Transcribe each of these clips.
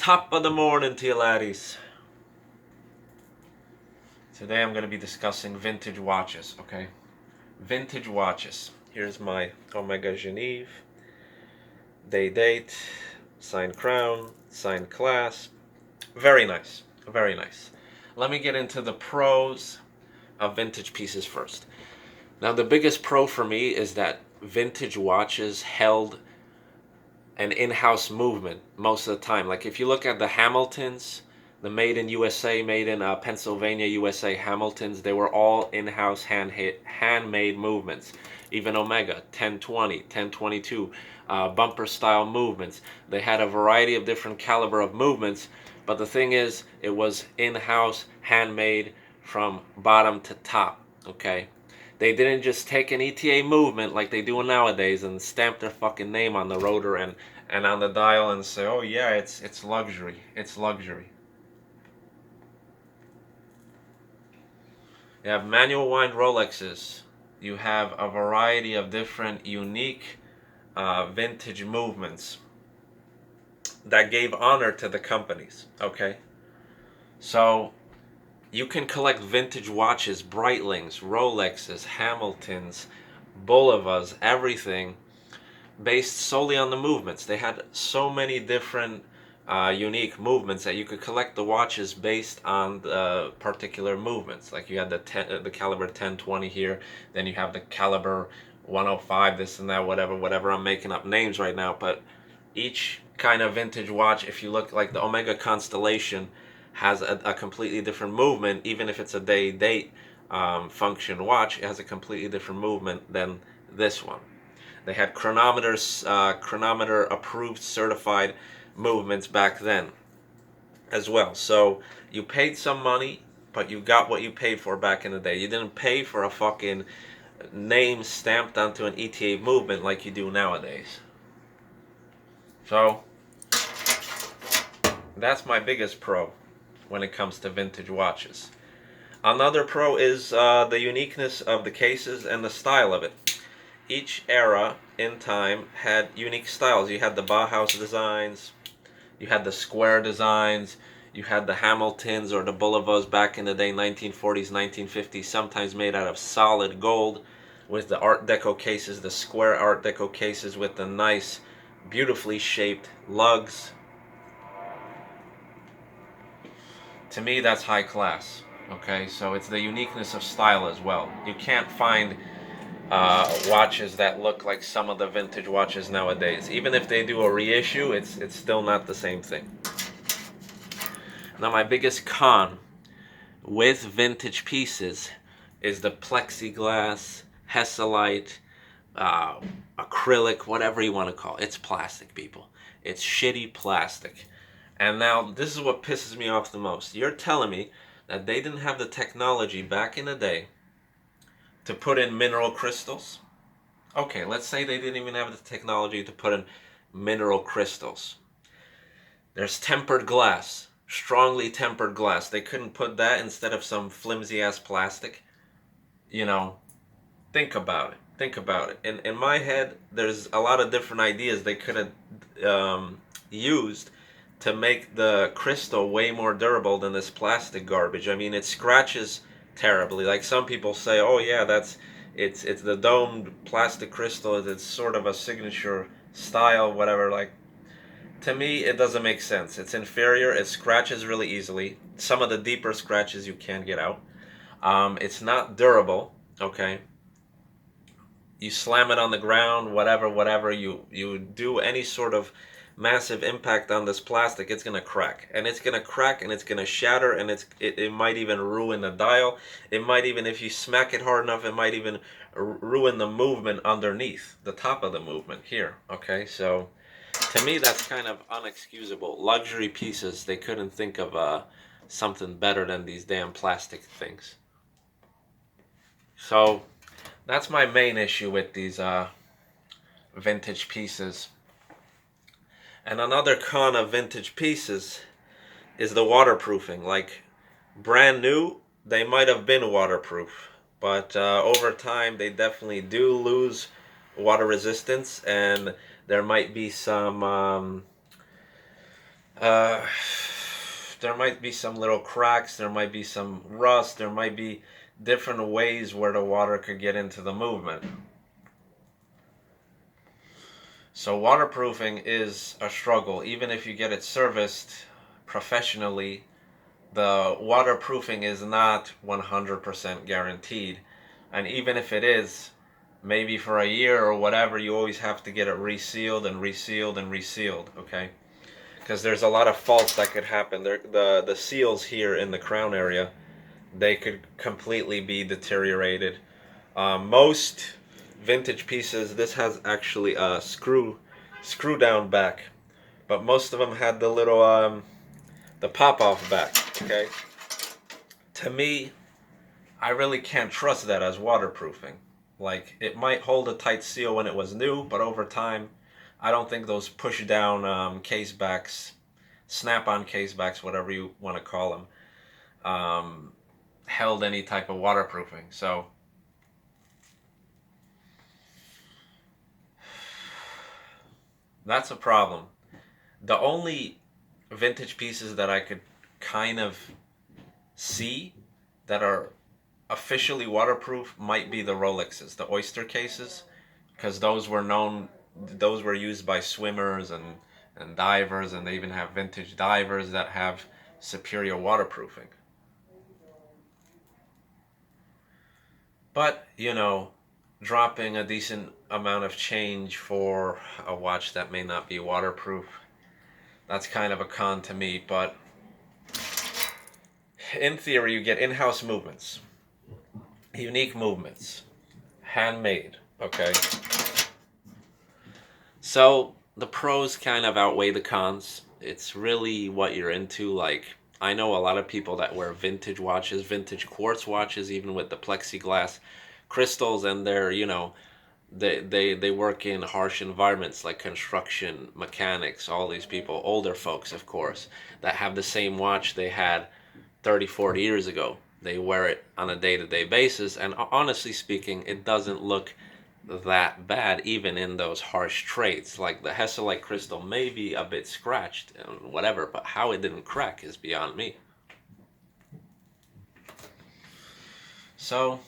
Top of the morning to you laddies. Today I'm going to be discussing vintage watches, okay? Vintage watches. Here's my Omega Genève. Date, signed crown, signed clasp. Very nice, very nice. Let me get into the pros of vintage pieces first. Now the biggest pro for me is that vintage watches held an in-house movement most of the time. Like if you look at the Hamiltons, the made in USA, made in Pennsylvania, USA Hamiltons, they were all in-house handmade movements. Even Omega 1020, 1022, bumper style movements. They had a variety of different caliber of movements, but the thing is, it was in-house handmade from bottom to top, okay? They didn't just take an ETA movement like they do nowadays and stamp their fucking name on the rotor and on the dial and say, oh yeah, it's luxury. It's luxury. You have manual wind Rolexes. You have a variety of different unique vintage movements that gave honor to the companies, okay? So you can collect vintage watches, Breitlings, Rolexes, Hamiltons, Bulevas, everything based solely on the movements. They had so many different unique movements that you could collect the watches based on the particular movements. Like you had the caliber 1020 here, then you have the caliber 105, this and that, whatever. I'm making up names right now, but each kind of vintage watch, if you look like the Omega Constellation, has a completely different movement. Even if it's a date function watch, it has a completely different movement than this one. They had chronometers, chronometer approved, certified movements back then as well. So you paid some money, but you got what you paid for back in the day. You didn't pay for a fucking name stamped onto an ETA movement like you do nowadays. So that's my biggest pro when it comes to vintage watches. Another pro is the uniqueness of the cases and the style of it. Each era in time had unique styles. You had the Bauhaus designs, you had the square designs, you had the Hamiltons or the Bulevas back in the day, 1940s, 1950s, sometimes made out of solid gold with the Art Deco cases, the square Art Deco cases with the nice, beautifully shaped lugs. To me, that's high class. Okay, so it's the uniqueness of style as well. You can't find watches that look like some of the vintage watches nowadays. Even if they do a reissue, it's still not the same thing. Now, my biggest con with vintage pieces is the plexiglass, Hesalite, acrylic, whatever you want to call it. It's plastic, people. It's shitty plastic. And now, this is what pisses me off the most. You're telling me that they didn't have the technology back in the day to put in mineral crystals? Okay, let's say they didn't even have the technology to put in mineral crystals. There's tempered glass, strongly tempered glass. They couldn't put that instead of some flimsy-ass plastic? You know, think about it. Think about it. In my head, there's a lot of different ideas they could have used to make the crystal way more durable than this plastic garbage. I mean, it scratches terribly. Like some people say, oh yeah, it's the domed plastic crystal. It's sort of a signature style, whatever. Like, to me, it doesn't make sense. It's inferior. It scratches really easily. Some of the deeper scratches you can't get out. It's not durable. Okay. You slam it on the ground, whatever. You do any sort of massive impact on this plastic, it's gonna crack, and it's gonna crack, and it's gonna shatter, and it might even ruin the dial. It might even, if you smack it hard enough, it might even ruin the movement underneath the top of the movement here. Okay, so to me, that's kind of unexcusable. Luxury pieces, they couldn't think of something better than these damn plastic things. So that's my main issue with these vintage pieces. And another con of vintage pieces is the waterproofing. Like, brand new, they might have been waterproof, but over time they definitely do lose water resistance, and there might be some Uh, there might be some little cracks, there might be some rust, there might be different ways where the water could get into the movement. So waterproofing is a struggle. Even if you get it serviced professionally, the waterproofing is not 100% guaranteed. And even if it is, maybe for a year or whatever, you always have to get it resealed and resealed and resealed, okay? Because there's a lot of faults that could happen. The seals here in the crown area, they could completely be deteriorated. Most vintage pieces, this has actually a screw down back, but most of them had the little the pop off back. Okay, to me, I really can't trust that as waterproofing. Like, it might hold a tight seal when it was new, but over time, I don't think those push down case backs, snap on case backs, whatever you want to call them, held any type of waterproofing. So that's a problem. The only vintage pieces that I could kind of see that are officially waterproof might be the Rolexes, the oyster cases, because those were used by swimmers and divers, and they even have vintage divers that have superior waterproofing. But, dropping a decent amount of change for a watch that may not be waterproof, that's kind of a con to me. But in theory, you get in-house movements, unique movements, handmade, okay? So the pros kind of outweigh the cons. It's really what you're into. Like, I know a lot of people that wear vintage watches, vintage quartz watches, even with the plexiglass crystals, and they work in harsh environments like construction, mechanics, all these people, older folks, of course, that have the same watch they had 30, 40 years ago. They wear it on a day-to-day basis, and honestly speaking, it doesn't look that bad even in those harsh traits. Like, the Hesselite crystal may be a bit scratched and whatever, but how it didn't crack is beyond me. So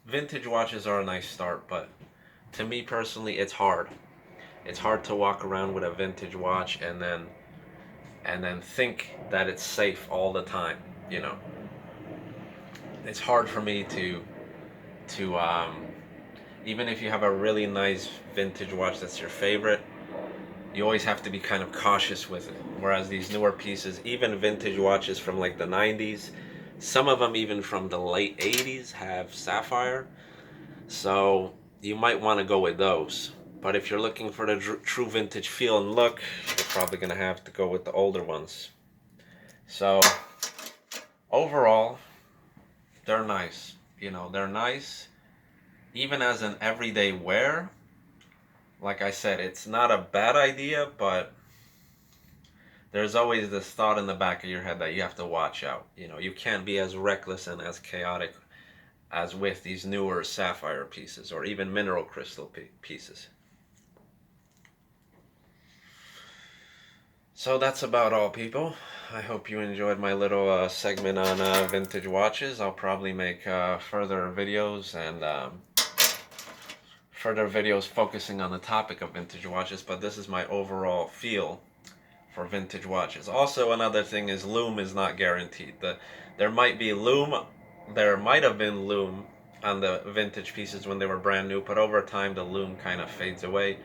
vintage watches are a nice start, but to me personally, it's hard. It's hard to walk around with a vintage watch and then think that it's safe all the time. You know, it's hard for me to even if you have a really nice vintage watch that's your favorite, you always have to be kind of cautious with it. Whereas these newer pieces, even vintage watches from like the 90s, some of them even from the late 80s have sapphire. So you might want to go with those. But if you're looking for the true vintage feel and look, you're probably going to have to go with the older ones. So overall, they're nice. They're nice. Even as an everyday wear, like I said, it's not a bad idea, but there's always this thought in the back of your head that you have to watch out. You can't be as reckless and as chaotic as with these newer sapphire pieces or even mineral crystal pieces. So that's about all, people. I hope you enjoyed my little segment on vintage watches. I'll probably make further videos and further videos focusing on the topic of vintage watches, but this is my overall feel for vintage watches. Also, another thing is lume is not guaranteed. There might be lume, there might have been lume on the vintage pieces when they were brand new, but over time the lume kind of fades away,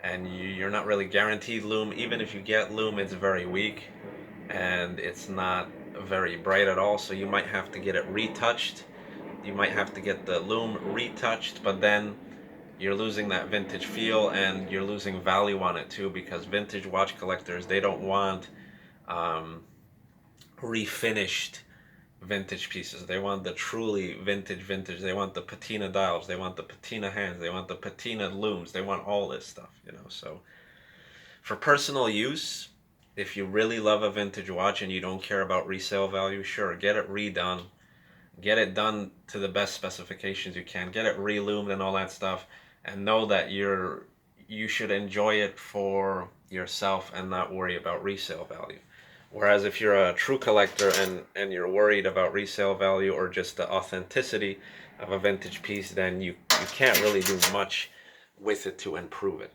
and you're not really guaranteed lume. Even if you get lume, it's very weak, and it's not very bright at all, so you might have to get it retouched. You might have to get the lume retouched, but then you're losing that vintage feel and you're losing value on it too, because vintage watch collectors, they don't want refinished vintage pieces. They want the truly vintage. They want the patina dials, they want the patina hands, they want the patina looms, they want all this stuff. So for personal use, if you really love a vintage watch and you don't care about resale value, sure, get it redone. Get it done to the best specifications you can. Get it reloomed and all that stuff, and know that you should enjoy it for yourself and not worry about resale value. Whereas if you're a true collector and you're worried about resale value or just the authenticity of a vintage piece, then you can't really do much with it to improve it.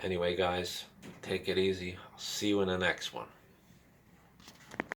Anyway, guys, take it easy. I'll see you in the next one.